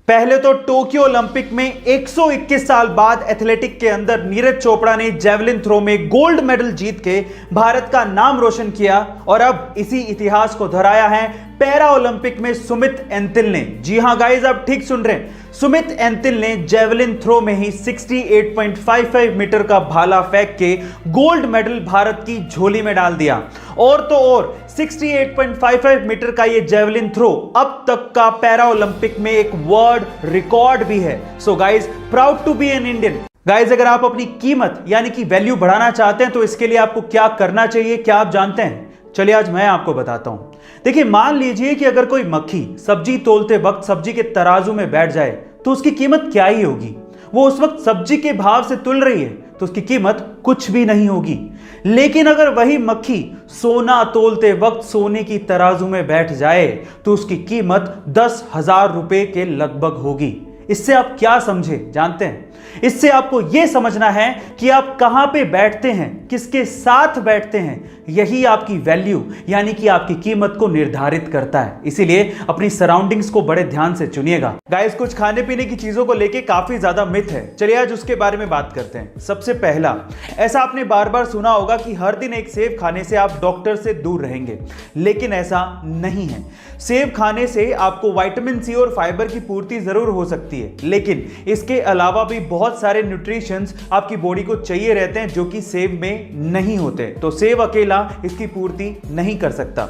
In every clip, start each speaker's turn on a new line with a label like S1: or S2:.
S1: पहले तो Tokyo Olympic में 121 साल बाद एथलेटिक के अंदर नीरज चोपड़ा ने जेवलिन थ्रो में गोल्ड मेडल जीत के भारत का नाम रोशन किया और अब इसी इतिहास को दोहराया है पैरा ओलंपिक में सुमित एंतिल ने। जी हां गाइस, आप ठीक सुन रहे हैं, सुमित एंतिल ने जेवलिन थ्रो में ही 68.55 मीटर का भाला फेंक के गोल्ड मेडल भारत की झोली में डाल दिया। और तो और 68.55 मीटर का ये जेवलिन थ्रो अब तक का पैरा ओलंपिक में एक वर्ल्ड रिकॉर्ड भी है। So guys, proud to be an Indian. Guys, अगर आप अपनी कीमत यानी कि वैल्यू बढ़ाना चाहते हैं तो इसके लिए आपको क्या करना चाहिए, क्या आप जानते हैं? चलिए आज मैं आपको बताता हूं। देखिए, मान लीजिए कि अगर कोई मक्खी सब्जी तोलते वक्त सब्जी के तराजू में बैठ जाए तो उसकी कीमत क्या ही होगी। वो उस वक्त सब्जी के भाव से तुल रही है तो उसकी कीमत कुछ भी नहीं होगी। लेकिन अगर वही मक्खी सोना तोलते वक्त सोने की तराजू में बैठ जाए तो उसकी कीमत 10,000 रुपए के लगभग होगी। इससे आप क्या समझे जानते हैं? इससे आपको यह समझना है कि आप कहां पे बैठते हैं, किसके साथ बैठते हैं, यही आपकी वैल्यू यानी कि आपकी कीमत को निर्धारित करता है। इसीलिए अपनी सराउंडिंग्स को बड़े ध्यान से चुनिएगा। गाइस, कुछ खाने पीने की चीजों को लेके काफी ज्यादा मिथ है, चलिए आज उसके बारे में बात करते हैं। सबसे पहला, ऐसा आपने बार बार सुना होगा कि हर दिन एक सेब खाने से आप डॉक्टर से दूर रहेंगे, लेकिन ऐसा नहीं है। सेब खाने से आपको विटामिन सी और फाइबर की पूर्ति जरूर हो सकती है, लेकिन इसके अलावा भी बहुत सारे न्यूट्रिशंस आपकी बॉडी को चाहिए रहते हैं जो कि सेब में नहीं होते। तो सेब अकेला इसकी पूर्ति नहीं कर सकता।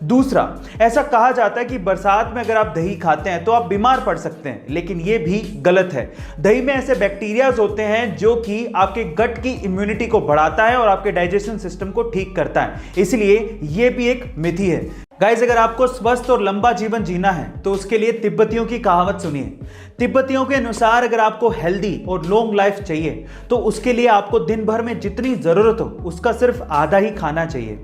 S1: दूसरा, ऐसा कहा जाता है कि बरसात में अगर आप दही खाते हैं तो आप बीमार पड़ सकते हैं, लेकिन यह भी गलत है। दही में ऐसे बैक्टीरियाज होते हैं जो कि आपके गट की इम्यूनिटी को बढ़ाता है और आपके डाइजेशन सिस्टम को ठीक करता है, इसलिए यह भी एक मिथ ही है। गाइस, अगर आपको स्वस्थ और लंबा जीवन जीना है तो उसके लिए तिब्बतियों की कहावत सुनिए। तिब्बतियों के अनुसार अगर आपको हेल्दी और लॉन्ग लाइफ चाहिए तो उसके लिए आपको दिन भर में जितनी जरूरत हो उसका सिर्फ आधा ही खाना चाहिए।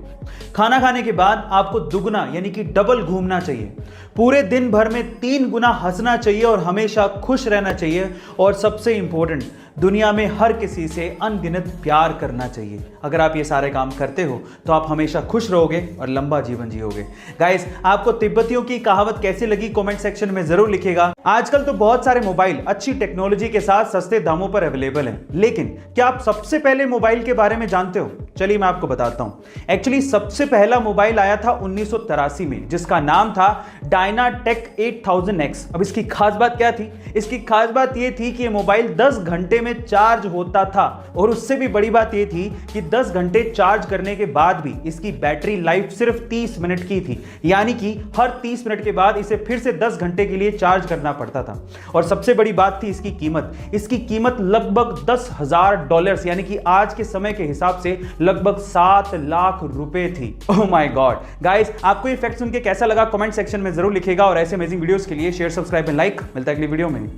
S1: खाना खाने के बाद आपको दुगना यानी कि डबल घूमना चाहिए। पूरे दिन भर में 3 गुना हंसना चाहिए और हमेशा खुश रहना चाहिए। और सबसे इंपॉर्टेंट, दुनिया में हर किसी से अनगिनत प्यार करना चाहिए। अगर आप ये सारे काम करते हो तो आप हमेशा खुश रहोगे और लंबा जीवन जियोगे। गाइस, आपको तिब्बतियों की कहावत कैसी लगी कमेंट सेक्शन में जरूर लिखिएगा। आजकल तो बहुत सारे मोबाइल अच्छी टेक्नोलॉजी के साथ सस्ते दामों पर अवेलेबल हैं, लेकिन क्या आप सबसे पहले मोबाइल के बारे में जानते हो? चलिए मैं आपको बताता हूं। एक्चुअली सबसे पहला मोबाइल आया था 1983 में, जिसका नाम था डायनाटेक 8000X। अब इसकी खास बात क्या थी? इसकी खास बात यह थी कि यह मोबाइल 10 घंटे में चार्ज होता था, और उससे भी बड़ी बात यह थी कि 10 घंटे चार्ज करने के बाद भी इसकी बैटरी लाइफ सिर्फ 30 मिनट की थी, यानी कि हर 30 मिनट के बाद इसे फिर से 10 घंटे के लिए चार्ज करना पड़ता था। और सबसे बड़ी बात थी इसकी कीमत। इसकी कीमत लगभग $10,000 यानी कि आज के समय के हिसाब से लगभग 7 लाख रुपए थी। Oh my God. गाइस, आपको ये फैक्ट सुन के कैसा लगा कमेंट सेक्शन में जरूर लिखिएगा, और ऐसे अमेजिंग वीडियोस के लिए शेयर, सब्सक्राइब एंड लाइक। मिलता है अगली वीडियो में।